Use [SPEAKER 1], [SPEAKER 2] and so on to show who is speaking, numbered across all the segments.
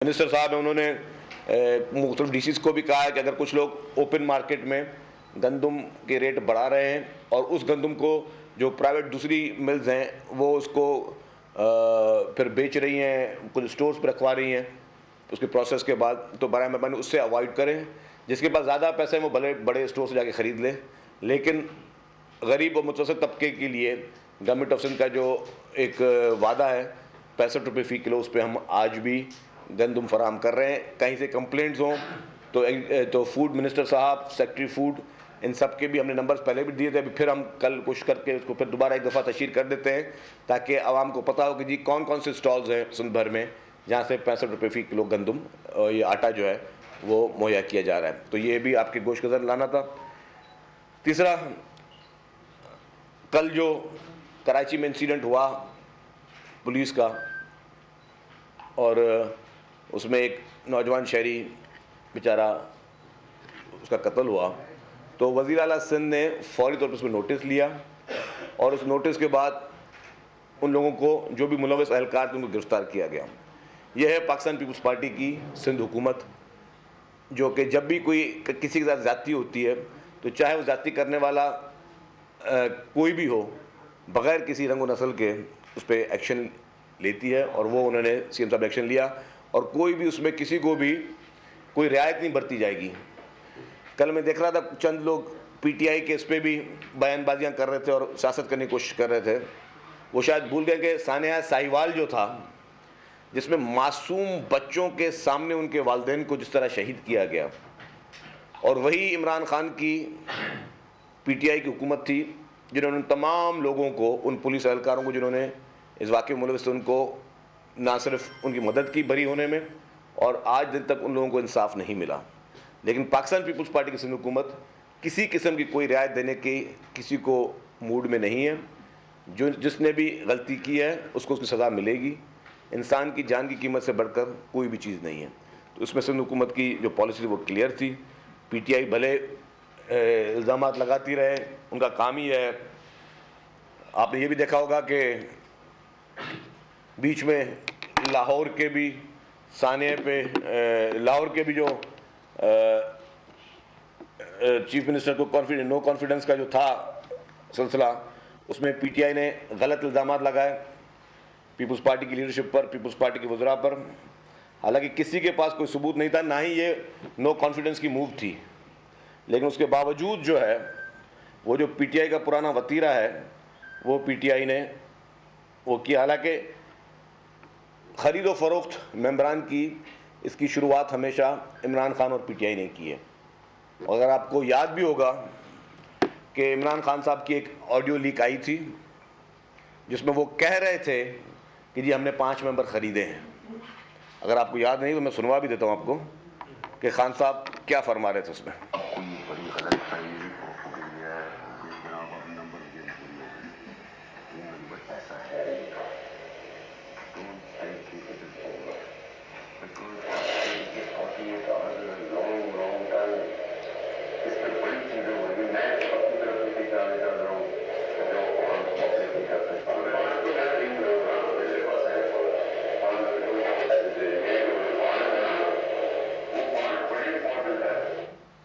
[SPEAKER 1] Minister साहब हैं, उन्होंने मुख्तलिफ डीसीज को भी कहा है कि अगर कुछ लोग ओपन मार्केट में गंदम के रेट बढ़ा रहे हैं और उस गंदम को जो प्राइवेट दूसरी मिल्स हैं वो उसको फिर बेच रही हैं, कुछ स्टोर्स पर रखवा रही हैं उसके प्रोसेस के बाद, तो बराए मेहरबानी उससे अवॉइड करें। जिसके पास ज़्यादा पैसे हैं वो भले बड़े स्टोर से जाके ख़रीद लें, लेकिन गरीब और मुतवसत तबके के लिए गवर्नमेंट ऑफ सिंध का जो एक वादा है 65 रुपये फ़ी किलो, उस पर हम आज भी गंदम फराहम कर रहे हैं। कहीं से कंप्लेंट्स हों तो फूड मिनिस्टर साहब, सेक्रेटरी फूड, इन सब के भी हमने नंबर्स पहले भी दिए थे, अभी फिर हम कल कोशिश करके उसको फिर दोबारा एक दफ़ा तशहीर कर देते हैं ताकि आवाम को पता हो कि जी कौन कौन से स्टॉल्स हैं सिंध भर में जहाँ से 65 रुपये फ़ी किलो गंदम ये आटा जो है वो मुहैया किया जा रहा है। तो ये भी आपके गोश नज़र लाना था। तीसरा, कल जो कराची में इंसिडेंट हुआ पुलिस का और उसमें एक नौजवान शहरी बेचारा उसका कत्ल हुआ, तो वज़ीर आला सिंध ने फौरी तौर पर उसमें नोटिस लिया और उस नोटिस के बाद उन लोगों को जो भी मुलव्वस एहलकार थे उनको गिरफ्तार किया गया। यह है पाकिस्तान पीपल्स पार्टी की सिंध हुकूमत, जो कि जब भी कोई किसी के साथ ज़्यादती होती है तो चाहे वो ज़्यादती करने वाला कोई भी हो, बग़ैर किसी रंग व नस्ल के उस पर एक्शन लेती है, और वो उन्होंने सीएम साहब एक्शन लिया और कोई भी उसमें किसी को भी कोई रियायत नहीं बरती जाएगी। कल मैं देख रहा था चंद लोग पीटीआई के इस पर भी बयानबाजियाँ कर रहे थे और सियासत करने की कोशिश कर रहे थे। वो शायद भूल गए कि सानिया साहिवाल जो था, जिसमें मासूम बच्चों के सामने उनके वालिदैन को जिस तरह शहीद किया गया, और वही इमरान खान की पीटीआई की हुकूमत थी जिन्होंने तमाम लोगों को, उन पुलिस एहलकारों को जिन्होंने इस वाक़े में मुलव्वस थे, उनको ना सिर्फ उनकी मदद की बरी होने में, और आज दिन तक उन लोगों को इंसाफ नहीं मिला। लेकिन पाकिस्तान पीपल्स पार्टी की सिंध हुकूमत किसी किस्म की कोई रियायत देने की किसी को मूड में नहीं है। जो जिसने भी गलती की है उसको उसकी सज़ा मिलेगी। इंसान की जान की कीमत से बढ़कर कोई भी चीज़ नहीं है। तो उसमें सिंध हुकूमत की जो पॉलिसी थी वो क्लियर थी। पीटीआई भले इल्ज़ामात लगाती रहे, उनका काम ही है। आपने ये भी देखा होगा कि बीच में लाहौर के भी सानिया पे लाहौर के भी जो चीफ मिनिस्टर को नो कॉन्फिडेंस का जो था सिलसिला, उसमें पीटीआई ने गलत इल्ज़ामात लगाए पीपल्स पार्टी की लीडरशिप पर, पीपल्स पार्टी के वज़रा पर। हालांकि किसी के पास कोई सबूत नहीं था, ना ही ये नो कॉन्फिडेंस की मूव थी, लेकिन उसके बावजूद जो है वो जो पीटीआई का पुराना वतीरा है वो पीटीआई ने वो किया। हालांकि ख़रीद व फ़रोख्त मेंबरान की इसकी शुरुआत हमेशा इमरान खान और पीटीआई ने की है। अगर आपको याद भी होगा कि इमरान खान साहब की एक ऑडियो लीक आई थी जिसमें वो कह रहे थे कि जी हमने 5 मेंबर ख़रीदे हैं। अगर आपको याद नहीं तो मैं सुनवा भी देता हूँ आपको कि खान साहब क्या फरमा रहे थे उसमें।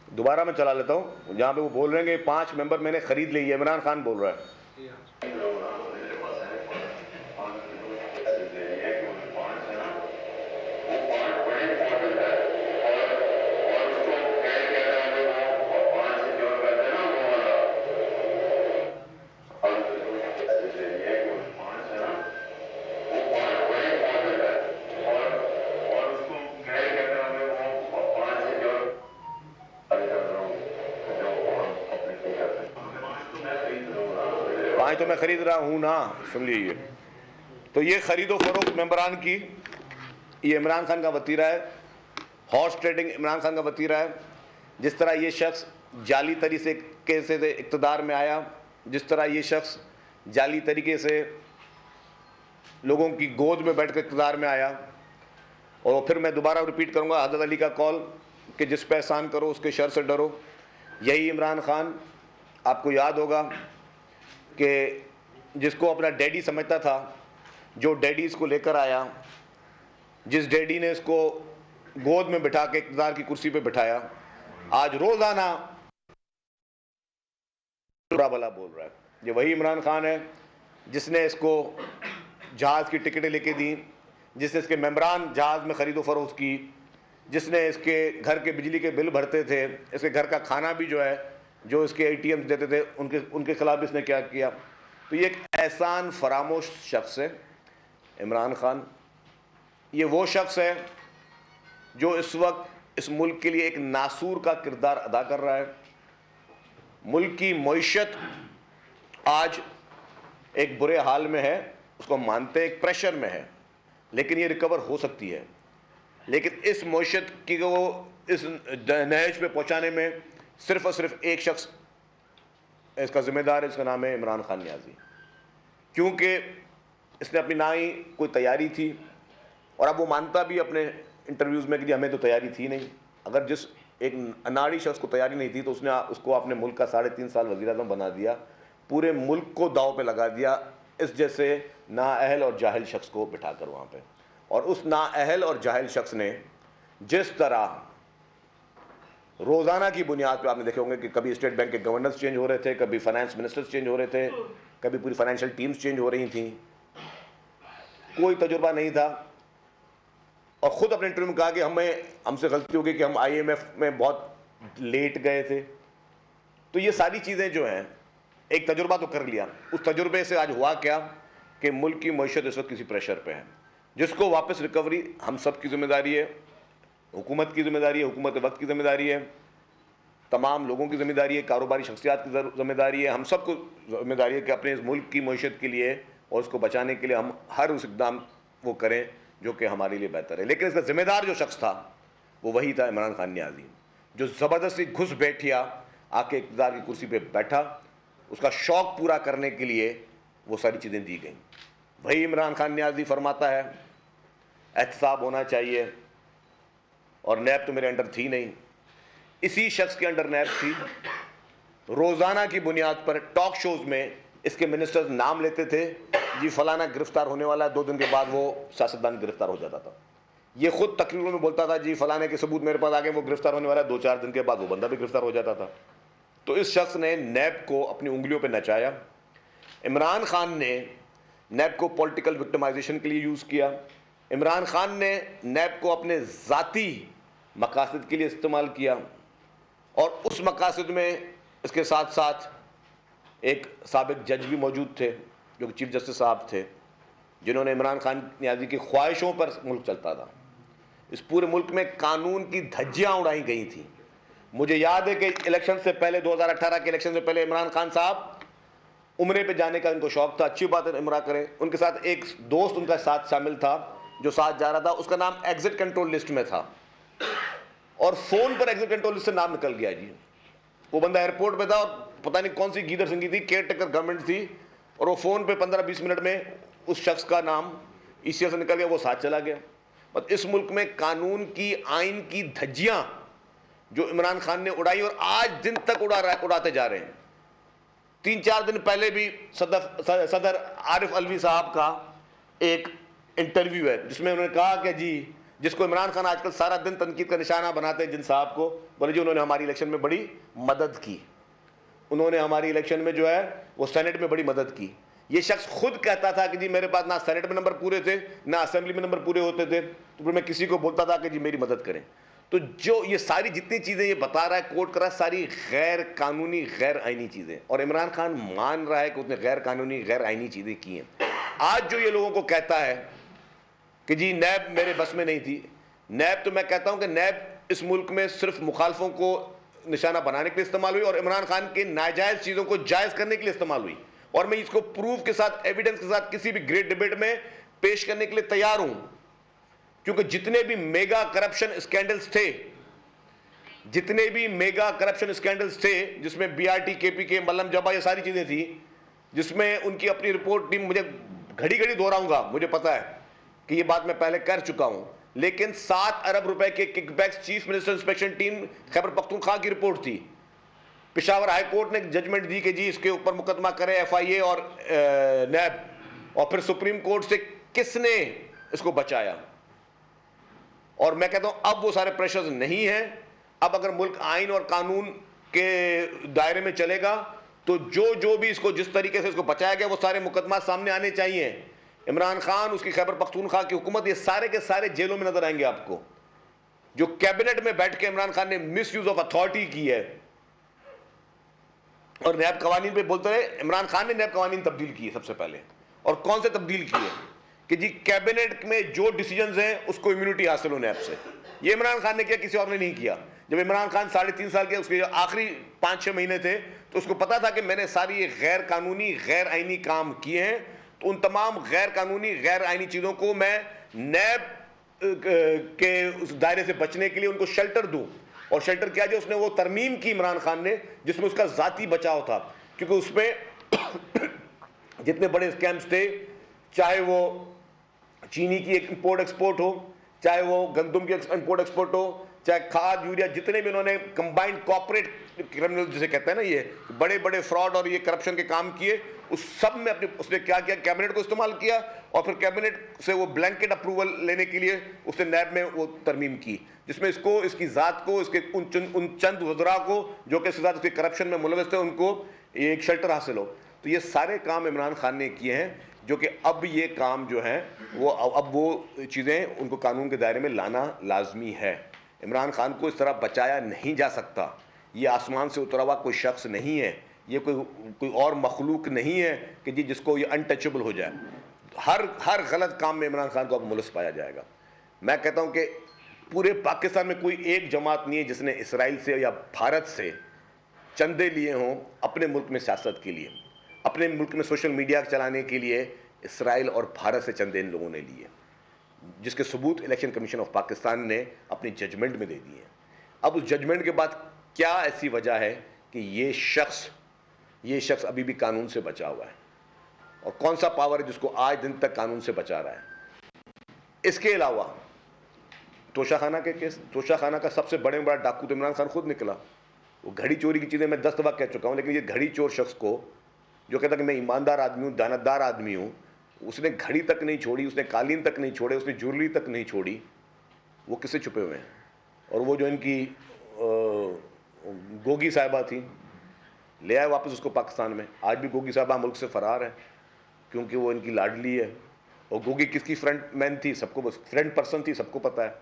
[SPEAKER 1] दोबारा मैं चला लेता हूँ जहाँ पे वो बोल रहे हैं कि 5 मेंबर मैंने खरीद ली है। इमरान खान बोल रहा है। पाँच तो मैं खरीद रहा हूँ ना, सुन लीजिए। तो ये खरीदो फरोख्त मेंबरान की, ये इमरान खान का वतीरा है। हॉर्स ट्रेडिंग इमरान खान का वतीरा है। जिस तरह ये शख्स जाली तरीके से इक़्तिदार में आया, जिस तरह ये शख्स जाली तरीके से लोगों की गोद में बैठ कर इक़्तिदार में आया, और फिर मैं दोबारा रिपीट करूँगा हज़रत अली का कौल कि जिस पे एहसान करो उसके शर से डरो। यही इमरान खान, आपको याद होगा कि जिसको अपना डैडी समझता था, जो डैडी इसको लेकर आया, जिस डैडी ने इसको गोद में बिठा के इक़्तिदार की कुर्सी पे बिठाया, आज रोजाना बुरा भला बोल रहा है। ये वही इमरान खान है जिसने इसको जहाज की टिकटें लेके दी, जिसने इसके मेंबरान जहाज में खरीदो फरोख्त की, जिसने इसके घर के बिजली के बिल भरते थे, इसके घर का खाना भी जो है, जो इसके ATM देते थे, उनके खिलाफ भी इसने क्या किया। तो ये एक एहसान फरामोश शख्स है इमरान खान। ये वो शख्स है जो इस वक्त इस मुल्क के लिए एक नासूर का किरदार अदा कर रहा है। मुल्क की मईशत आज एक बुरे हाल में है, उसको मानते हैं, एक प्रेशर में है, लेकिन ये रिकवर हो सकती है। लेकिन इस मईशत की को इस नहज पे पहुंचाने में सिर्फ और सिर्फ एक शख्स इसका जिम्मेदार है, इसका नाम है इमरान खान नियाजी। क्योंकि इसने अपनी ना ही कोई तैयारी थी, और अब वो मानता भी अपने इंटरव्यूज़ में कि हमें तो तैयारी थी नहीं। अगर जिस एक अनाड़ी शख्स को तैयारी नहीं थी तो उसने उसको अपने मुल्क का 3.5 साल वज़ीर-ए-आज़म बना दिया, पूरे मुल्क को दाव पे लगा दिया इस जैसे नाअहल और जाहिल शख्स को बिठाकर वहाँ पे। और उस नाअहल और जाहिल शख्स ने जिस तरह रोज़ाना की बुनियाद पे, आपने देखे होंगे कि कभी स्टेट बैंक के गवर्नर्स चेंज हो रहे थे, कभी फाइनेंस मिनिस्टर्स चेंज हो रहे थे, कभी पूरी फाइनेंशियल टीम्स चेंज हो रही थी, कोई तजुर्बा नहीं था। और ख़ुद अपने इंटरव्यू में कहा कि हमसे गलती हो गई कि हम IMF में बहुत लेट गए थे। तो ये सारी चीज़ें जो हैं, एक तजुर्बा तो कर लिया, उस तजुर्बे से आज हुआ क्या कि मुल्क की मईशत इस वक्त किसी प्रेशर पे है, जिसको वापस रिकवरी हम सब की जिम्मेदारी है, हुकूमत की जिम्मेदारी है, हुकूमत वक्त की जिम्मेदारी है, तमाम लोगों की जिम्मेदारी है, कारोबारी शख्सियात की जिम्मेदारी है, हम सबको जिम्मेदारी है कि अपने इस मुल्क की मईशत के लिए और उसको बचाने के लिए हम हर उस इक़दाम वो करें जो कि हमारे लिए बेहतर है। लेकिन इसका जिम्मेदार जो शख्स था वो वही था इमरान खान नियाजी, जो ज़बरदस्ती घुस बैठिया आके इक़्तिदार की कुर्सी पे बैठा। उसका शौक़ पूरा करने के लिए वो सारी चीज़ें दी गई। वही इमरान खान नियाजी फरमाता है एहतसाब होना चाहिए, और नैब तो मेरे अंडर थी नहीं, इसी शख्स के अंडर नैब थी। रोज़ाना की बुनियाद पर टॉक शोज़ में इसके मिनिस्टर्स नाम लेते थे, जी फलाना गिरफ्तार होने वाला है, 2 दिन के बाद वो सियासतदान गिरफ्तार हो जाता था। ये खुद तकरीरों में बोलता था, जी फलाने के सबूत मेरे पास आ गए, वो गिरफ्तार होने वाला है, 2-4 दिन के बाद वो बंदा भी गिरफ्तार हो जाता था। तो इस शख्स ने नैब को अपनी उंगलियों पर नचाया। इमरान खान ने नैब को पॉलिटिकल विक्टिमाइजेशन के लिए यूज़ किया। इमरान खान ने नैब को अपने ज़ाती मकासद के लिए इस्तेमाल किया, और उस मकासद में इसके साथ साथ एक साबिक जज भी मौजूद थे जो कि चीफ जस्टिस साहब थे, जिन्होंने इमरान खान नियाजी की ख्वाहिशों पर मुल्क चलता था। इस पूरे मुल्क में कानून की धज्जियाँ उड़ाई गई थी। मुझे याद है कि इलेक्शन से पहले, 2018 के इलेक्शन से पहले, इमरान खान साहब उम्रे पे जाने का इनको शौक था। अच्छी बात है, उम्रा करें। उनके साथ एक दोस्त उनका साथ शामिल था जो साथ जा रहा था, उसका नाम एग्जिट कंट्रोल लिस्ट में था, और फोन पर एग्जिट कंट्रोल लिस्ट से नाम निकल गया जी। वो बंदा एयरपोर्ट पे था और पता नहीं कौन सी गीदड़ संगी थी, केयर टेकर गवर्नमेंट थी, और वो फोन पे 15-20 मिनट में उस शख्स का नाम ECL से निकल गया, वो साथ चला गया। बस इस मुल्क में कानून की, आइन की धज्जियां जो इमरान खान ने उड़ाई और आज दिन तक उड़ाते जा रहे हैं। 3-4 दिन पहले भी सदर आरिफ अलवी साहब का एक इंटरव्यू है जिसमें उन्होंने कहा कि जी, जिसको इमरान खान आजकल सारा दिन तनकीद का निशाना बनाते हैं, जिन साहब को, बोले जी उन्होंने हमारी इलेक्शन में बड़ी मदद की, उन्होंने हमारी इलेक्शन में जो है वो सेनेट में बड़ी मदद की। ये शख्स खुद कहता था कि जी मेरे पास ना सेनेट में नंबर पूरे थे, ना असेंबली में नंबर पूरे होते थे, तो फिर मैं किसी को बोलता था कि जी मेरी मदद करें। तो जो ये सारी जितनी चीज़ें ये बता रहा है, कोट कर रहा है, सारी गैर कानूनी, गैर आइनी चीज़ें, और इमरान खान मान रहा है कि उसने गैर कानूनी, गैर आइनी चीज़ें की हैं। आज जो ये लोगों को कहता है कि जी नैब मेरे बस में नहीं थी, नैब तो मैं कहता हूं कि नैब इस मुल्क में सिर्फ मुखालफों को निशाना बनाने के लिए इस्तेमाल हुई और इमरान खान के नाजायज चीज़ों को जायज़ करने के लिए इस्तेमाल हुई। और मैं इसको प्रूफ के साथ, एविडेंस के साथ किसी भी ग्रेट डिबेट में पेश करने के लिए तैयार हूं, क्योंकि जितने भी मेगा करप्शन स्कैंडल्स थे, जितने भी मेगा करप्शन स्कैंडल्स थे, जिसमें BRT, KPK, मल्लम जबा, ये सारी चीज़ें थी, जिसमें उनकी अपनी रिपोर्ट टीम, मुझे घड़ी घड़ी दोहराऊंगा, मुझे पता है कि ये बात मैं पहले कर चुका हूं, लेकिन 7 अरब रुपए के kickbacks chief minister inspection team Khyber Pakhtunkhwa की रिपोर्ट थी। पेशावर हाई कोर्ट ने जजमेंट दी कि जी इसके ऊपर मुकदमा करे FIA और नैब, और फिर सुप्रीम कोर्ट से किसने इसको बचाया, और मैं कहता हूं अब वो सारे प्रेशर्स नहीं है। अब अगर मुल्क आइन और कानून के दायरे में चलेगा तो जो भी इसको जिस तरीके से इसको बचाया गया वो सारे मुकदमा सामने आने चाहिए। इमरान खान, उसकी खैबर पख्तूनख्वा की हुकूमत, ये सारे के सारे जेलों में नजर आएंगे आपको। जो कैबिनेट में बैठ के इमरान खान ने मिस यूज ऑफ अथॉरिटी की है और नैब कवानीन पे बोलते रहे, इमरान खान ने नैब कवानीन तब्दील की है सबसे पहले। और कौन से तब्दील किए कि जी कैबिनेट में जो डिसीजंस हैं उसको इम्यूनिटी हासिल हो नैब से। ये इमरान खान ने किया, किसी और ने नहीं किया। जब इमरान खान 3.5 साल के उसके आखिरी 5-6 महीने थे तो उसको पता था कि मैंने सारी ये गैर कानूनी गैर आईनी काम किए हैं, तो उन तमाम गैर कानूनी गैर आईनी चीज़ों को मैं नैब के उस दायरे से बचने के लिए उनको शेल्टर दूं। और शेल्टर किया जो उसने वो तरमीम की इमरान खान ने जिसमें उसका जाती बचाव था, क्योंकि उसमें जितने बड़े स्कैम्स थे, चाहे वो चीनी की इंपोर्ट एक्सपोर्ट हो, चाहे वो गंदम की इंपोर्ट एक्सपोर्ट हो, चाहे खाद यूरिया, जितने भी उन्होंने कंबाइंड कॉर्पोरेट क्रिमिनल जिसे कहते हैं ना, ये बड़े बड़े फ्रॉड और ये करप्शन के काम किए, उस सब में अपने उसने क्या किया, कैबिनेट को इस्तेमाल किया और फिर कैबिनेट से वो ब्लैंकेट अप्रूवल लेने के लिए उसने नैब में वो तरमीम की, जिसमें इसको, इसकी ज़ात को, इसके उन चंद वज़रा को जो कि इसके साथ उसके करप्शन में मुलविस थे, उनको एक शेल्टर हासिल हो। तो ये सारे काम इमरान खान ने किए हैं, जो कि अब ये काम जो है वो अब वो चीज़ें उनको कानून के दायरे में लाना लाजमी है। इमरान खान को इस तरह बचाया नहीं जा सकता। ये आसमान से उतरा हुआ कोई शख्स नहीं है, ये कोई और मखलूक नहीं है कि जी जिसको ये अनटचेबल हो जाए। हर गलत काम में इमरान खान को अब मुलस पाया जाएगा। मैं कहता हूँ कि पूरे पाकिस्तान में कोई एक जमात नहीं है जिसने इसराइल से या भारत से चंदे लिए हों अपने मुल्क में सियासत के लिए, अपने मुल्क में सोशल मीडिया चलाने के लिए। इसराइल और भारत से चंदे इन लोगों ने लिए, जिसके सबूत इलेक्शन कमीशन ऑफ पाकिस्तान ने अपनी जजमेंट में दे दिए। अब उस जजमेंट के बाद क्या ऐसी वजह है कि ये शख्स अभी भी कानून से बचा हुआ है, और कौन सा पावर है जिसको आज दिन तक कानून से बचा रहा है? इसके अलावा तोशाखाना के केस, तोशाखाना का सबसे बड़े में बड़ा डाकू तो इमरान खान खुद निकला। वो घड़ी चोरी की चीज़ें मैं 10 दफ़ा कह चुका हूँ, लेकिन ये घड़ी चोर शख्स को जो कहता कि मैं ईमानदार आदमी हूँ, दानतदार आदमी हूँ, उसने घड़ी तक नहीं छोड़ी, उसने कालीन तक नहीं छोड़े, उसने ज्वेलरी तक नहीं छोड़ी। वो किससे छुपे हुए हैं? और वो जो इनकी गोगी साहिबा थी, ले आए वापस उसको पाकिस्तान में। आज भी गोगी साहिबा मुल्क से फरार है क्योंकि वो इनकी लाडली है। और गोगी किसकी फ्रंट मैन थी? सबको, फ्रंट पर्सन थी, सबको पता है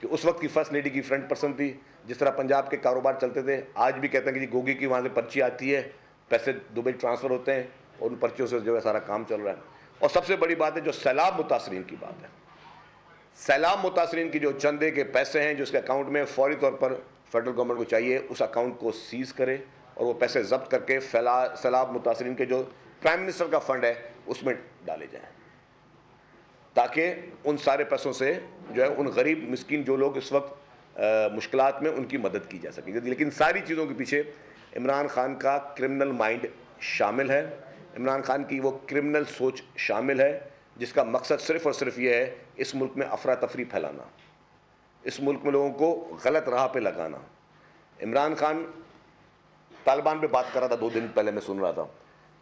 [SPEAKER 1] कि उस वक्त की फर्स्ट लेडी की फ्रंट पर्सन थी। जिस तरह पंजाब के कारोबार चलते थे, आज भी कहते हैं कि जी गोगी की वहाँ से पर्ची आती है, पैसे दुबई ट्रांसफ़र होते हैं और उन पर्चियों से जो है सारा काम चल रहा है। और सबसे बड़ी बात है जो सैलाब मुतासरीन की बात है, सैलाब मुतासरीन की जो चंदे के पैसे हैं जो उसके अकाउंट में फौरी तौर पर फेडरल गवर्नमेंट को चाहिए उस अकाउंट को सीज करे और वो पैसे जब्त करके सैलाब मुतासरीन के जो प्राइम मिनिस्टर का फंड है उसमें डाले जाएं, ताकि उन सारे पैसों से जो है उन गरीब मिस्कीन जो लोग इस वक्त मुश्किलात में, उनकी मदद की जा सके। लेकिन सारी चीज़ों के पीछे इमरान खान का क्रिमिनल माइंड शामिल है, इमरान खान की वो क्रिमिनल सोच शामिल है, जिसका मकसद सिर्फ़ और सिर्फ ये है इस मुल्क में अफरा तफरी फैलाना, इस मुल्क में लोगों को गलत राह पे लगाना। इमरान खान तालिबान पे बात कर रहा था 2 दिन पहले, मैं सुन रहा था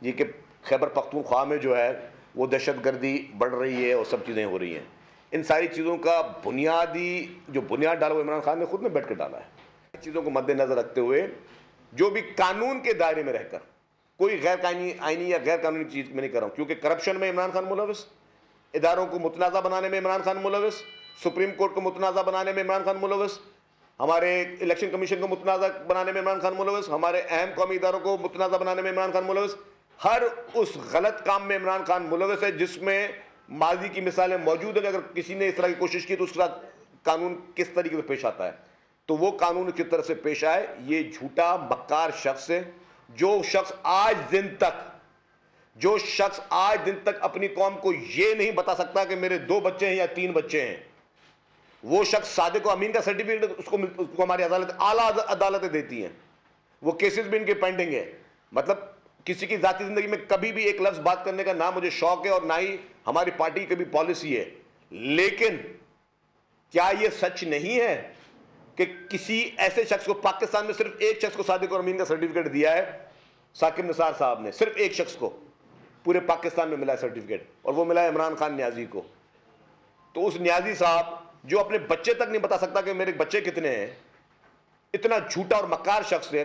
[SPEAKER 1] जी कि खैबर पख्तूनख्वा में जो है वो दहशतगर्दी बढ़ रही है और सब चीज़ें हो रही हैं। इन सारी चीज़ों का बुनियाद डाला वो इमरान खान ने खुद ने बैठ कर डाला है। चीज़ों को मद्देनजर रखते हुए जो भी कानून के दायरे में रहकर, कोई गैर आईनी या गैर कानूनी चीज़ में नहीं कर रहा हूँ, क्योंकि करप्शन में इमरान खान मुलविस, इदारों को मुतनाज़ा बनाने में इमरान खान मुलविस, सुप्रीम कोर्ट को मुतनाज़ा बनाने में इमरान खान मुलविस, हमारे इलेक्शन कमीशन को मुतनाज़ा बनाने में इमरान खान मुलविस, हमारे अहम कौमी इदारों को मुतनाज़ा बनाने में इमरान खान मुलविस। हर उस गलत काम में इमरान खान मुलविस है जिसमें माजी की मिसालें मौजूद है। अगर किसी ने इस तरह की कोशिश की तो उसके साथ कानून किस तरीके से पेश आता है, तो वो कानून किस तरह से पेश आए। ये झूठा मक्कार शख्स है जो शख्स आज दिन तक अपनी कौम को ये नहीं बता सकता कि मेरे 2 बच्चे हैं या 3 बच्चे हैं। वो शख्स सादिक अमीन का सर्टिफिकेट उसको हमारी अदालत, आला अदालतें देती हैं, वो केसेस भी इनके पेंडिंग है। मतलब किसी की जाती जिंदगी में कभी भी एक लफ्ज बात करने का ना मुझे शौक है और ना ही हमारी पार्टी की भी पॉलिसी है। लेकिन क्या यह सच नहीं है कि किसी ऐसे शख्स को, पाकिस्तान में सिर्फ एक शख्स को सादिक और अमीन का सर्टिफिकेट दिया है, साकिब निसार साहब ने, सिर्फ एक शख्स को पूरे पाकिस्तान में मिला है सर्टिफिकेट, और वो मिला है इमरान खान न्याजी को। तो उस न्याजी साहब जो अपने बच्चे तक नहीं बता सकता कि मेरे बच्चे कितने हैं, इतना झूठा और मक्कार शख्स है,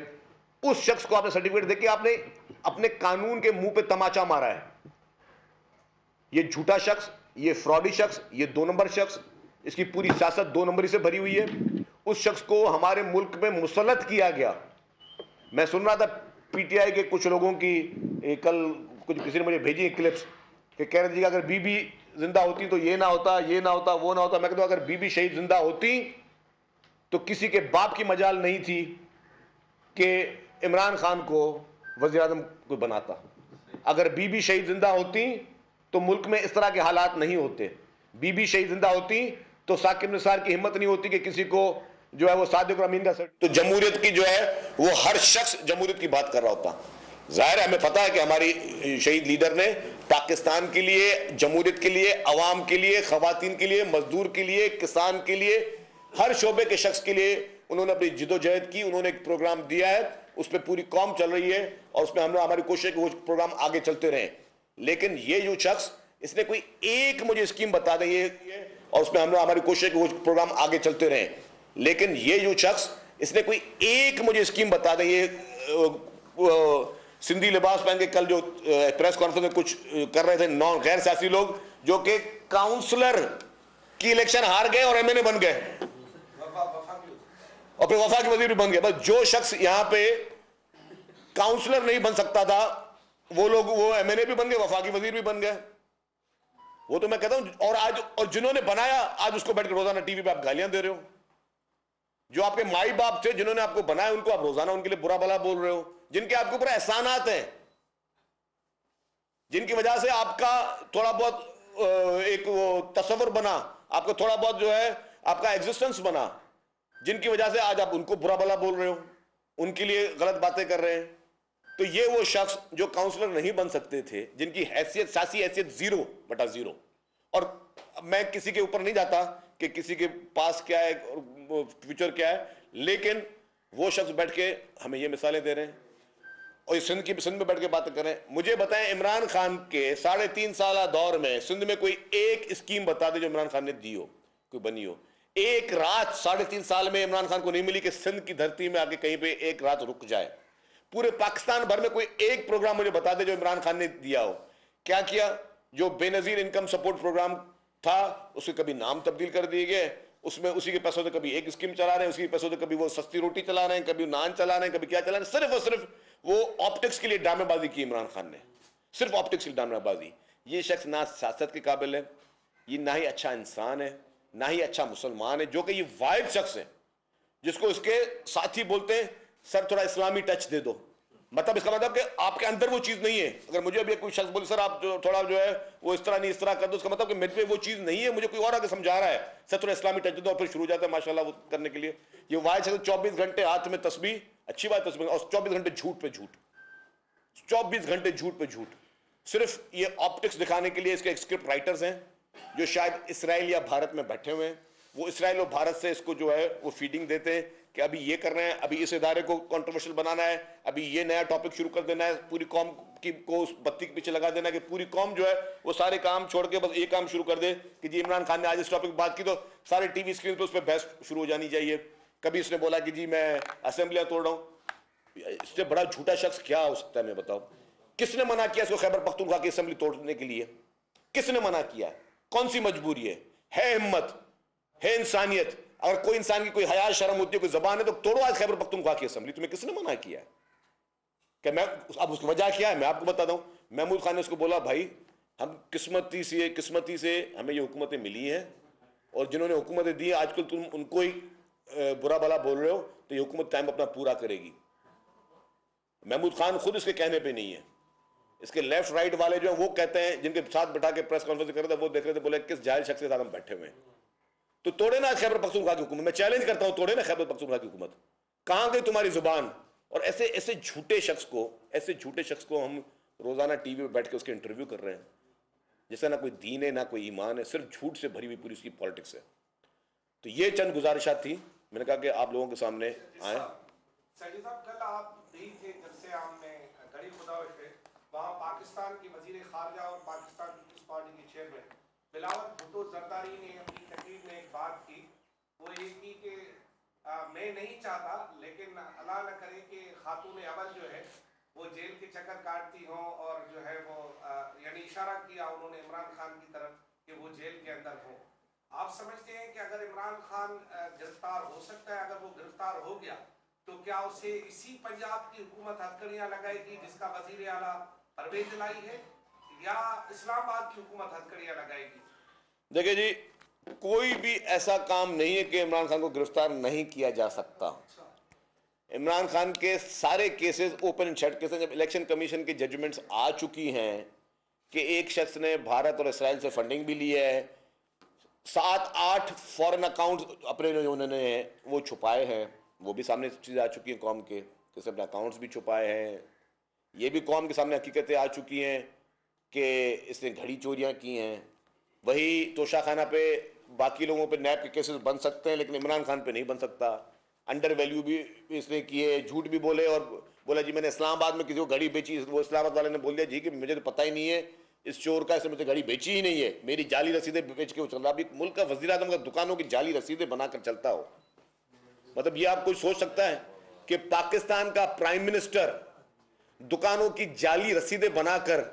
[SPEAKER 1] उस शख्स को आपने सर्टिफिकेट देके आपने अपने कानून के मुंह पे तमाचा मारा है। ये झूठा शख्स, ये फ्रॉडी शख्स, ये 2 नंबर शख्स, इसकी पूरी सियासत 2 नंबरी से भरी हुई है। उस शख्स को हमारे मुल्क में मुसल्लत किया गया। मैं सुन रहा था पीटीआई के कुछ लोगों की, कल कुछ किसी ने मुझे भेजी क्लिप्स कि कह रहे थे कि अगर बीबी जिंदा होती तो ये ना होता, ये ना होता, वो ना होता। मैं कहता हूं अगर बीबी शहीद जिंदा होती तो किसी के बाप की मजाल नहीं थी कि इमरान खान को वज़ीर आज़म को बनाता। अगर बीबी शहीद जिंदा होती तो मुल्क में इस तरह के हालात नहीं होते। बीबी शहीद जिंदा होती तो साकिब निसार की हिम्मत नहीं होती कि किसी को जो है वो सादिक और अमीन का तो जमहूरियत की जो है वो हर शख्स जमहूरियत की बात कर रहा होता। जाहिर है हमें पता है कि हमारी शहीद लीडर ने पाकिस्तान के लिए, जमहूरियत के लिए, अवाम के लिए, खवातीन के लिए, मजदूर के लिए, किसान के लिए, हर शोबे के शख्स के लिए उन्होंने अपनी जिदोजहद की। उन्होंने एक प्रोग्राम दिया है, उस पर पूरी कौम चल रही है और उसमें हम हमारी कोशिश है कि वो प्रोग्राम आगे चलते रहें। लेकिन ये जो शख्स, इसने कोई एक मुझे स्कीम बता दें ये, और उसमें हम हमारी कोशिश है कि वो प्रोग्राम आगे चलते रहें। लेकिन ये जो शख्स, इसने कोई एक मुझे स्कीम बता दें ये सिंधी लिबास पहन के कल जो प्रेस कॉन्फ्रेंस में कुछ कर रहे थे नॉन गैर सियासी लोग, जो कि काउंसलर की इलेक्शन हार गए और एमएनए बन गए और फिर वफा के वजीर भी बन गए। बस जो शख्स यहां पे काउंसलर नहीं बन सकता था वो लोग, वो एमएनए भी बन गए, वफा के वजीर भी बन गए। वो तो मैं कहता हूं, और आज और जिन्होंने बनाया आज उसको बैठ के रोजाना टीवी पे आप गालियां दे रहे हो। जो आपके माई बाप थे जिन्होंने आपको बनाया, उनको आप रोजाना उनके लिए बुरा भला बोल रहे हो। जिनके आपके ऊपर एहसानात हैं, जिनकी वजह से आपका थोड़ा बहुत एक वो तस्वर बना, आपको थोड़ा बहुत जो है आपका एग्जिस्टेंस बना, जिनकी वजह से आज आप उनको बुरा भला बोल रहे हो, उनके लिए गलत बातें कर रहे हैं। तो ये वो शख्स जो काउंसलर नहीं बन सकते थे, जिनकी हैसियत, सियासी हैसियत 0/0। और मैं किसी के ऊपर नहीं जाता कि किसी के पास क्या है और फ्यूचर क्या है, लेकिन वो शख्स बैठ के हमें ये मिसालें दे रहे हैं और सिंध में बैठ के बातें कर रहे हैं। मुझे बताएं, इमरान खान के 3.5 साल दौर में सिंध में कोई एक स्कीम बता दे जो इमरान खान ने दी हो, कोई बनी हो। एक रात 3.5 साल में इमरान खान को नहीं मिली कि सिंध की धरती में आके कहीं पे एक रात रुक जाए। पूरे पाकिस्तान भर में कोई एक प्रोग्राम मुझे बता दे जो इमरान खान ने दिया हो। क्या किया? जो बेनजीर इनकम सपोर्ट प्रोग्राम था उसके कभी नाम तब्दील कर दिए गए, उसमें उसी के पैसों से कभी एक स्कीम चला रहे हैं, उसी के पैसों से कभी वो सस्ती रोटी चला रहे हैं, कभी नान चला रहे हैं, कभी क्या चला रहे हैं। सिर्फ और सिर्फ वो ऑप्टिक्स के लिए ड्रामेबाजी की इमरान खान ने, सिर्फ ऑप्टिक्स की ड्रामेबाजी। ये शख्स ना सियासत के काबिल है, ये ना ही अच्छा इंसान है, ना ही अच्छा मुसलमान है, जो कि ये वाहिद शख्स है जिसको उसके साथी बोलते हैं सर थोड़ा इस्लामी टच दे दो। मतलब इसका मतलब कि आपके अंदर वो चीज नहीं है। अगर मुझे अभी कोई शख्स बोले सर आप जो थोड़ा जो है वो इस तरह नहीं इस तरह कर दो, उसका मतलब कि मेरे पे वो चीज नहीं है, मुझे कोई और आगे समझा रहा है सर थोड़ा इस्लामी टच दे दो, और फिर शुरू हो जाता है माशाल्लाह वो करने के लिए। ये वाहिद शख्स 24 घंटे हाथ में तस्बीह, अच्छी बात तस्बीह, और 24 घंटे झूठ पे झूठ, 24 घंटे झूठ पे झूठ। सिर्फ ये ऑप्टिक्स दिखाने के लिए इसके स्क्रिप्ट राइटर्स हैं जो शायद इसराइल या भारत में बैठे हुए हैं। वो इसराइल और भारत से इसको जो है वो फीडिंग देते हैं कि अभी ये कर रहे हैं, अभी इस इदारे को कंट्रोवर्शियल बनाना है, अभी ये नया टॉपिक शुरू कर देना है, पूरी कौम की को उस बत्ती के पीछे लगा देना है कि पूरी कौम जो है वो सारे काम छोड़ के बस ये काम शुरू कर दे कि जी इमरान खान ने आज इस टॉपिक पर बात की तो सारे टीवी स्क्रीन पर उस पर बहस शुरू हो जानी चाहिए। कभी इसने बोला कि जी मैं असेंबलियां तोड़ रहा हूं। इससे बड़ा झूठा शख्स क्या हो सकता है? मैं बताओ, किसने मना किया इसको खैबर पख्तूनख्वा की असेंबली तोड़ने के लिए? किसने मना किया? कौन सी मजबूरी है हिम्मत है, इंसानियत? अगर कोई इंसान की कोई हया शर्म होती है, कोई जबान है, तो तोड़ो आज खैबर पख्तूनख्वा की असेंबली। तुम्हें किसने मना किया है? क्या मैं अब उसकी वजह क्या है मैं आपको बताता हूं। महमूद खान ने उसको बोला भाई हम किस्मती से हमें ये हुकूमतें मिली हैं, और जिन्होंने हुकूमतें दी आजकल तुम उनको ही बुरा भला बोल रहे हो, तो ये हुकूमत टाइम अपना पूरा करेगी। महमूद खान खुद इसके कहने पर नहीं है, इसके लेफ्ट राइट वाले जो है वो कहते हैं, जिनके साथ बैठा के प्रेस कॉन्फ्रेंस कर रहे थे वो देख रहे थे, बोले किस जाहिल शख्स के साथ हम बैठे हुए हैं। तो तोड़े ना खैबर पख्तूनख्वा की हुकूमत। मैं चैलेंज करता हूं, तोड़े ना खैबर पख्तूनख्वा की हुकूमत। कहां गई तुम्हारी जुबान? और ऐसे ऐसे झूठे शख्स को हम रोजाना टीवी पे बैठ के उसके इंटरव्यू कर रहे हैं, जैसे ना कोई दीन है ना कोई ईमान है, सिर्फ झूठ से भरी हुई पूरी उसकी पॉलिटिक्स है। तो ये चंद गुजारिशात थी, मैंने कहा कि आप लोगों के सामने आए।
[SPEAKER 2] सईद साहब कल आप नहीं थे जलसे आम में गड़ी खुदा पे, वहाँ पाकिस्तान की वजीर खारजा और पाकिस्तान पीपल्स पार्टी की चेयरमैन बिलावल भुट्टो जरदारी ने अपनी तकरीर में एक बात की, वो ये की कि मैं नहीं चाहता, लेकिन अल्लाह न करे कि खातून अवल जो है वो जेल के चक्कर काटती हों, और जो है वो यानी इशारा किया उन्होंने इमरान खान की तरफ कि वो जेल के अंदर हो। आप समझते हैं कि अगर इमरान खान गिरफ्तार हो सकता है, अगर वो गिरफ्तार हो गया तो क्या उसे इसी पंजाब की हुकूमत हथकड़ियां लगाएगी जिसका वजीर आला परवेज लाई है, या इस्लामाबाद की हुकूमत हथकड़ियां लगाएगी?
[SPEAKER 1] देखिए जी, कोई भी ऐसा काम नहीं है कि इमरान खान को गिरफ्तार नहीं किया जा सकता। इमरान खान के सारे cases open and shut cases, जब इलेक्शन कमीशन की जजमेंट्स आ चुकी हैं कि एक शख्स ने भारत और इसराइल से फंडिंग भी ली है, 7-8 फॉरेन अकाउंट्स अपने जो उन्होंने वो छुपाए हैं, वो भी सामने चीज़ें आ चुकी हैं कौम के, किसी अपने अकाउंट्स भी छुपाए हैं। ये भी कौम के सामने हकीकतें आ चुकी हैं कि इसने घड़ी चोरियां की हैं। वही तोशाखाना पे बाकी लोगों पे नैब के केसेस बन सकते हैं, लेकिन इमरान खान पे नहीं बन सकता। अंडर वैल्यू भी इसने किए, झूठ भी बोले, और बोला जी मैंने इस्लामाबाद में किसी को घड़ी बेची, वो इस्लामाबाद वाले ने बोल दिया जी कि मुझे तो पता ही नहीं है इस चोर का, इसने मुझे घड़ी बेची ही नहीं है, मेरी जाली रसीदें बेच के वो चल रहा। अभी मुल्क का वज़ीर आज़म का दुकानों की जाली रसीदें बनाकर चलता हो, मतलब ये आप कोई सोच सकता है कि पाकिस्तान का प्राइम मिनिस्टर दुकानों की जाली रसीदें बनाकर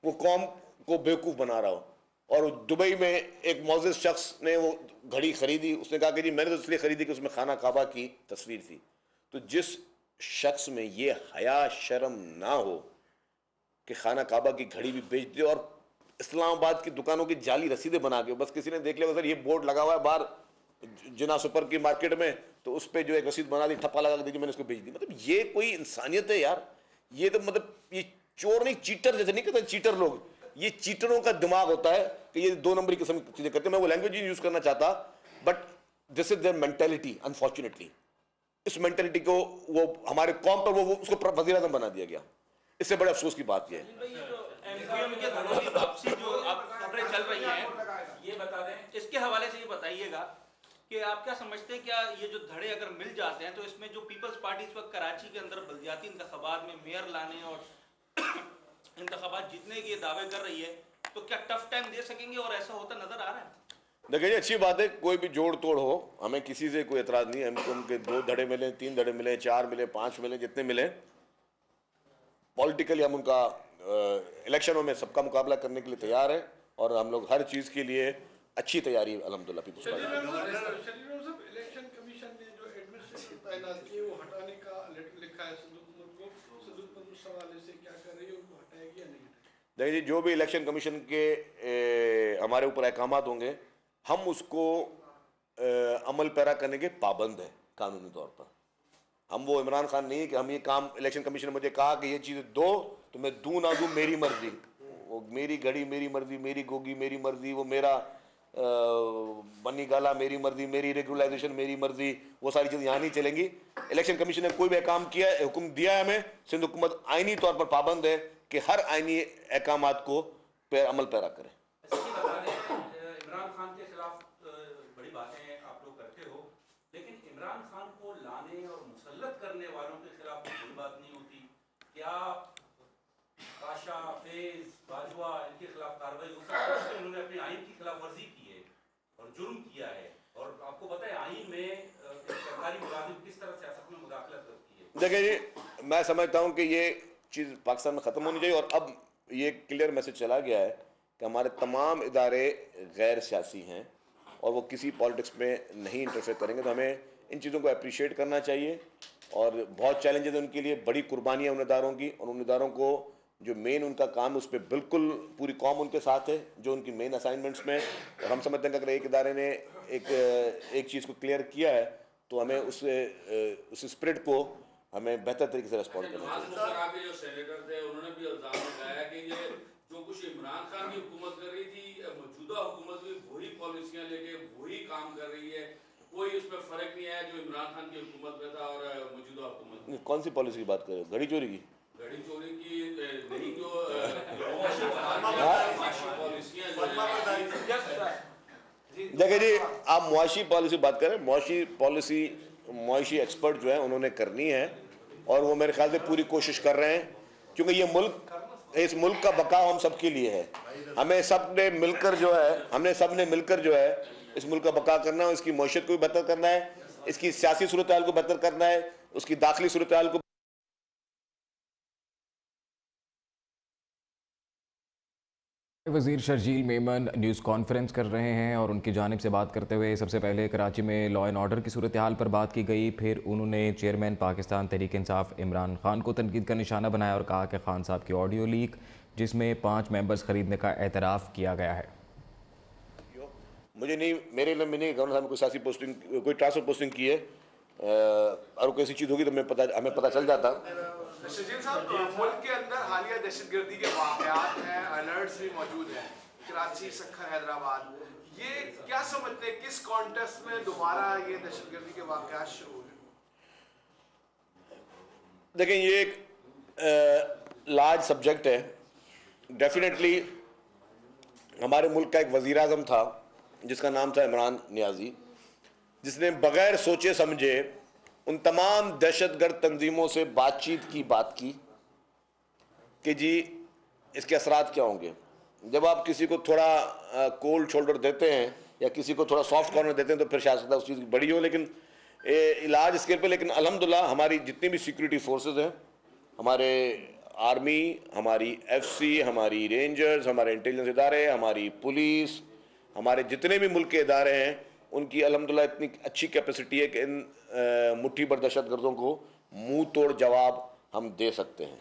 [SPEAKER 1] वो कौम को बेवकूफ़ बना रहा हो। और दुबई में एक मौजूद शख्स ने वो घड़ी खरीदी, उसने कहा कि जी मैंने तो इसलिए खरीदी कि उसमें खाना काबा की तस्वीर थी। तो जिस शख्स में ये हया शर्म ना हो कि खाना काबा की घड़ी भी बेच दे और इस्लामाबाद की दुकानों की जाली रसीदें बना के, बस किसी ने देख लिया सर ये बोर्ड लगा हुआ है बाहर जिना सुपर की मार्केट में, तो उस पर जो एक रसीद बना दी, ठप्पा लगा दीजिए मैंने उसको बेच दी। मतलब ये कोई इंसानियत है यार? ये तो मतलब ये चोर नहीं, चीटर जैसे नहीं कहते चीटर लोग, ये चीटरों का दिमाग होता है कि ये 2 नंबरी किस्म की चीजें करते हैं। मैं वो लैंग्वेज नहीं यूज करना चाहता, but this is their mentality. Unfortunately इस मेंटेलिटी को वो हमारे कौम पर वो उसको वज़ीर आज़म बना दिया गया। इससे बड़े अफसोस की बात यह है।
[SPEAKER 3] एमक्यूएम के धड़ों की वापसी जो अब खबरें चल रही हैं, ये बता दें, इसके हवाले से ये बताइएगा कि आप क्या समझते हैं, क्या ये जो धड़े अगर मिल जाते हैं तो इसमें जो पीपल्स पार्टी इस वक्त कराची के अंदर बल्दियाती इंतखाबात में मेयर लाने और इंतखाबात जीतने के दावे कर रही है, तो क्या टफ टाइम दे सकेंगे, और ऐसा होता नजर आ रहा है?
[SPEAKER 1] देखिए अच्छी बात है, कोई भी जोड़ तोड़ हो, हमें किसी से कोई एतराज़ नहीं है। हमको उनके 2 धड़े मिले, 3 धड़े मिले, 4 मिले, 5 मिले, जितने मिले, पॉलिटिकली हम उनका इलेक्शनों में सबका मुकाबला करने के लिए तैयार है, और हम लोग हर चीज़ के लिए अच्छी तैयारी अल्हम्दुलिल्लाह पीपल्स पार्टी।
[SPEAKER 4] इलेक्शन कमीशन ने जो एडमिनिस्ट्रेटर तैनात किए वो हटाने का लेटर लिखा है सदुक को, सदुक उस हवाले से क्या कर रही है, उनको हटाएगी या नहीं हटाएगी?
[SPEAKER 1] देखिए जो भी इलेक्शन कमीशन के हमारे ऊपर अहकामात होंगे, हम उसको अमल पैरा करने के पाबंद हैं कानूनी तौर पर। हम वो इमरान खान नहीं है कि हम ये काम, इलेक्शन कमीशन ने मुझे कहा कि ये चीज़ दो तो मैं दूँ ना दूँ मेरी मर्जी, वो मेरी घड़ी मेरी मर्जी, मेरी गोगी मेरी मर्जी, वो मेरा बनी गाला मेरी मर्जी, मेरी रेगुलाइजेशन मेरी मर्जी, वो सारी चीज़ें यहाँ नहीं चलेंगी। इलेक्शन कमीशन ने कोई भी काम किया है, हुक्म दिया है हमें, सिंध हुकूमत आइनी तौर पर पाबंद है कि हर आइनी अहकामात को अमल पैरा करें।
[SPEAKER 3] इमरान खान के खिलाफ बड़ी बातें आप लोग करते हो, लेकिन इमरान खान को लाने और मुसल्लत करने वालों के खिलाफ कोई बात नहीं होती क्या? काशा, फैज, बाजवा, इनके खिलाफ कार्रवाई हो सकती है? उन्होंने अपने आइन की खिलाफ वर्जी की है और जुर्म किया है, और आपको पता है आइन में सरकारी मुलाजिम किस तरह सियासत में मुदाखलत करती है।
[SPEAKER 1] देखिए जी, मैं समझता हूँ कि ये चीज़ पाकिस्तान में ख़त्म होनी चाहिए, और अब ये क्लियर मैसेज चला गया है कि हमारे तमाम इदारे गैर सियासी हैं और वो किसी पॉलिटिक्स में नहीं इंटरफेयर करेंगे। तो हमें इन चीज़ों को अप्रिशिएट करना चाहिए, और बहुत चैलेंजेस हैं उनके लिए, बड़ी कुर्बानियाँ उन इदारों की, और उन इदारों को जो मेन उनका काम है उस पर बिल्कुल पूरी कौम उनके साथ है, जो उनकी मेन असाइनमेंट्स में। और हम समझते हैं कि अगर एक इदारे ने एक चीज़ को क्लियर किया है तो हमें उस स्पिरिट को हमें बेहतर तरीके से रिस्पॉन्ड करना चाहिए।
[SPEAKER 5] जो सेनेटर थे उन्होंने भी इल्जाम लगाया कि ये जो कुछ इमरान खान की हुकूमत कर रही थी, मौजूदा हुकूमत भी वही पॉलिसियां लेके वही काम कर रही है, कोई उसमें फर्क नहीं है जो इमरान खान की हुकूमत में था और मौजूदा हुकूमत।
[SPEAKER 1] कौन सी पॉलिसी की बात कर रहे हो? घड़ी चोरी की?
[SPEAKER 5] घड़ी चोरी की नहीं, जो
[SPEAKER 1] देखिए जी, आप मुआशी पॉलिसी बात करें, मुआशी एक्सपर्ट जो है उन्होंने करनी है, और वो मेरे ख्याल से पूरी कोशिश कर रहे हैं, क्योंकि ये मुल्क, इस मुल्क का बका हम सबके लिए है। हमें सब ने मिलकर जो है इस मुल्क का बका करना है, इसकी मईशत को भी बेहतर करना है, इसकी सियासी सूरत हाल को बेहतर करना है, उसकी दाखिली सूरत हाल को।
[SPEAKER 6] वज़ीर शर्जील मेमन न्यूज़ कॉन्फ्रेंस कर रहे हैं और उनकी जानिब से बात करते हुए सबसे पहले कराची में लॉ एंड ऑर्डर की सूरत हाल पर बात की गई। फिर उन्होंने चेयरमैन पाकिस्तान तहरीक इंसाफ इमरान खान को तनकीद का निशाना बनाया और कहा कि खान साहब की ऑडियो लीक जिसमें 5 मेंबर्स खरीदने का एतराफ़ किया गया है।
[SPEAKER 1] मुझे नहीं, मेरे इल्म में नहीं गवर्नर साहब ने कोई सियासी पोस्टिंग, कोई ट्रांसफर पोस्टिंग की है, और कोई ऐसी चीज़ होगी तो हमें पता चल जाता।
[SPEAKER 2] शजील साहब, मुल्क के अंदर हालिया दहशतगर्दी के वाक़यात हैं, अलर्ट्स भी मौजूद हैं, कराची, सखर, हैदराबाद, ये क्या समझते हैं किस कॉन्टेक्स्ट में दोबारा ये दहशतगर्दी के वाक़यात शुरू हुए?
[SPEAKER 1] देखें, ये एक लार्ज सब्जेक्ट है। डेफिनेटली हमारे मुल्क का एक वज़ीर आज़म था जिसका नाम था इमरान नियाज़ी, जिसने बग़ैर सोचे समझे उन तमाम दहशतगर्द तंजीमों से बातचीत की बात की कि जी इसके असरात क्या होंगे। जब आप किसी को थोड़ा कोल्ड शोल्डर देते हैं या किसी को थोड़ा सॉफ्ट कॉर्नर देते हैं तो फिर शायद उस चीज़ की बड़ी हो, लेकिन लार्ज स्केल पे। लेकिन अल्हम्दुलिल्लाह हमारी जितनी भी सिक्योरिटी फोर्सेस हैं, हमारे आर्मी, हमारी FC, हमारी रेंजर्स, हमारे इंटेलिजेंस इदारे, हमारी पुलिस, हमारे जितने भी मुल्क के इदारे हैं, उनकी अल्हम्दुलिल्लाह इतनी अच्छी कैपेसिटी है कि इन मुट्ठी भर दहशतगर्दों को मुंह तोड़ जवाब हम दे सकते हैं।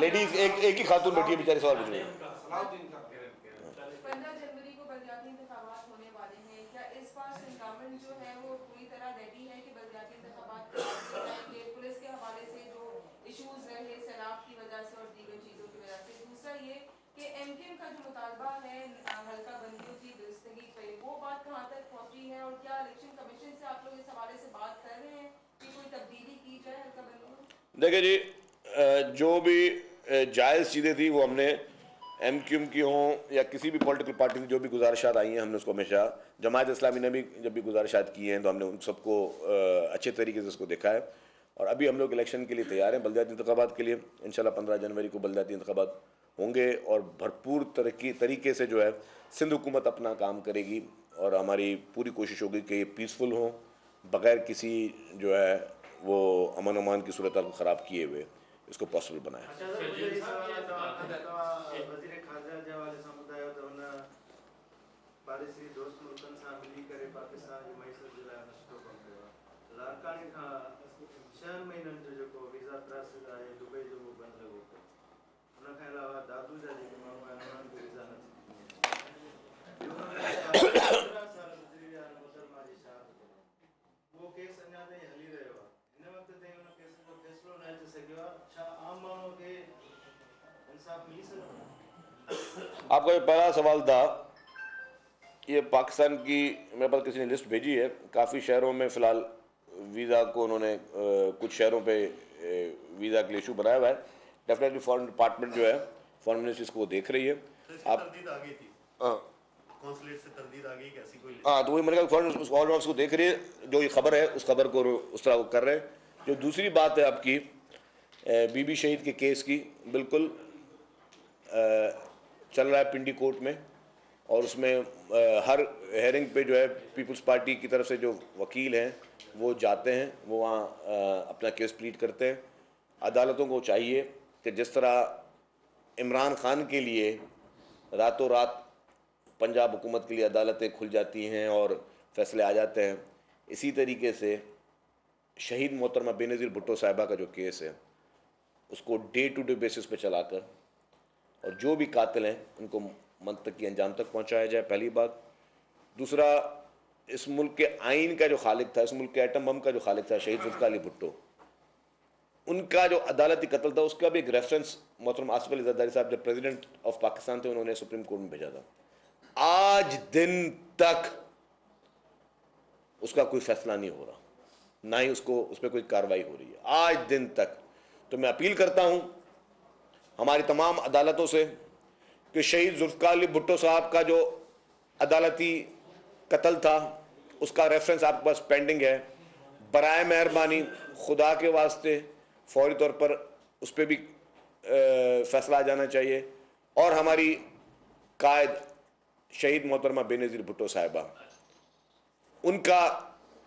[SPEAKER 1] लेडीज एक ही खातून बैठी है बेचारी, सवाल पूछ रही है।
[SPEAKER 7] 15 जनवरी को बलदियाती इंतखाबात होने वाले हैं, क्या इस बार से गवर्नमेंट जो है वो पूरी तरह रेडी है कि बलदियाती इंतखाबात कराएंगे? पुलिस के हवाले से जो इश्यूज रहे सैलाब की वजह से और दीगर चीज़ों की वजह से। दूसरा ये कि MKM का जो मुतालबा है हल्का बंदियों की दुरुस्तगी पे, वो बात कहाँ तक पहुँची है और क्या इलेक्शन कमीशन से आप लोग इस हवाले से बात कर रहे हैं कि कोई तब्दीली की जाए हल्का बंदियों?
[SPEAKER 1] देखिए जी, जो भी जायज़ चीज़ें थी वो हमने MQM की हों या किसी भी पॉलिटिकल पार्टी की जो भी गुजारिशात आई हैं, हमने उसको हमेशा, जमात इस्लामी ने भी जब भी गुजारिशात की हैं तो हमने उन सबको अच्छे तरीके से उसको देखा है। और अभी हम लोग इलेक्शन के लिए तैयार हैं, बलदियाती इंतखाबात के लिए। इंशाल्लाह 15 जनवरी को बलदियाती इंतखाबात होंगे और भरपूर तरीके से जो है सिंध हुकूमत अपना काम करेगी और हमारी पूरी कोशिश होगी कि ये पीसफुल हों, बग़ैर किसी जो है वो अमन अमान की सूरत को ख़राब किए हुए इसको पॉसिबल बनाए। आपका जो पहला सवाल था, ये पाकिस्तान की, मेरे पास किसी ने लिस्ट भेजी है, काफ़ी शहरों में फ़िलहाल वीज़ा को उन्होंने कुछ शहरों पे वीज़ा के लिए इशू बनाया हुआ है। डेफिनेटली फॉरेन डिपार्टमेंट जो है, फॉरेन मिनिस्ट्री इसको देख रही है। आप हाँ, तो वही मैंने कहा फॉरेन ऑफिस को देख रही है, जो ये खबर है उस खबर को उस तरह कर रहे हैं। जो दूसरी बात है आपकी बीबी शहीद के केस की, बिल्कुल चल रहा है पिंडी कोर्ट में और उसमें हर हेयरिंग पे जो है पीपल्स पार्टी की तरफ से जो वकील हैं वो जाते हैं, वो वहाँ अपना केस प्लीड करते हैं। अदालतों को चाहिए कि जिस तरह इमरान खान के लिए रातों रात पंजाब हुकूमत के लिए अदालतें खुल जाती हैं और फैसले आ जाते हैं, इसी तरीके से शहीद मोहतरमा बेनज़ीर भुट्टो साहिबा का जो केस है उसको डे टू डे बेसिस पे चलाकर और जो भी कातिल हैं उनको मंतकी अंजाम तक पहुंचाया जाए, पहली बात। दूसरा, इस मुल्क के आइन का जो खालिक था, इस मुल्क के एटम बम का जो खालिक था शहीद जुल्फ़िकार अली भुट्टो, उनका जो अदालती कत्ल था उसका भी एक रेफरेंस मोहतरम आसिफ अली जरदारी साहब जब प्रेसिडेंट ऑफ पाकिस्तान थे उन्होंने सुप्रीम कोर्ट में भेजा था। आज दिन तक उसका कोई फैसला नहीं हो रहा, ना ही उसको उस पर कोई कार्रवाई हो रही है आज दिन तक। तो मैं अपील करता हूं हमारी तमाम अदालतों से कि शहीद जुल्फ़िकार अली भुट्टो साहब का जो अदालती कत्ल था उसका रेफरेंस आपके पास पेंडिंग है, बराए मेहरबानी खुदा के वास्ते फौरी तौर पर उस पर भी फैसला आ जाना चाहिए। और हमारी कायद शहीद मोहतरमा बेनज़ीर भुट्टो साहिबा, उनका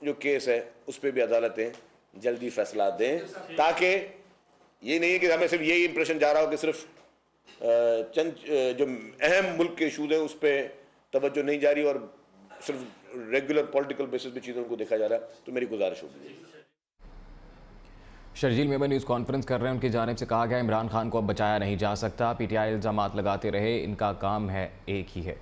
[SPEAKER 1] जो केस है उस पर भी अदालतें जल्दी फैसला दें, ताकि ये नहीं है कि हमें सिर्फ यही इंप्रेशन जा रहा हो कि सिर्फ चंद जो अहम मुल्क के इशूज़ हैं उस पर तवज्जो नहीं जा रही और सिर्फ रेगुलर पॉलिटिकल बेसिस पे चीज़ों को देखा जा रहा है। तो मेरी गुजारिश होगी।
[SPEAKER 6] शर्जील मेमन न्यूज़ कॉन्फ्रेंस कर रहे हैं। उनकी जानिब से कहा गया इमरान खान को अब बचाया नहीं जा सकता। पीटीआई इल्ज़ामात लगाते रहे, इनका काम है एक ही है।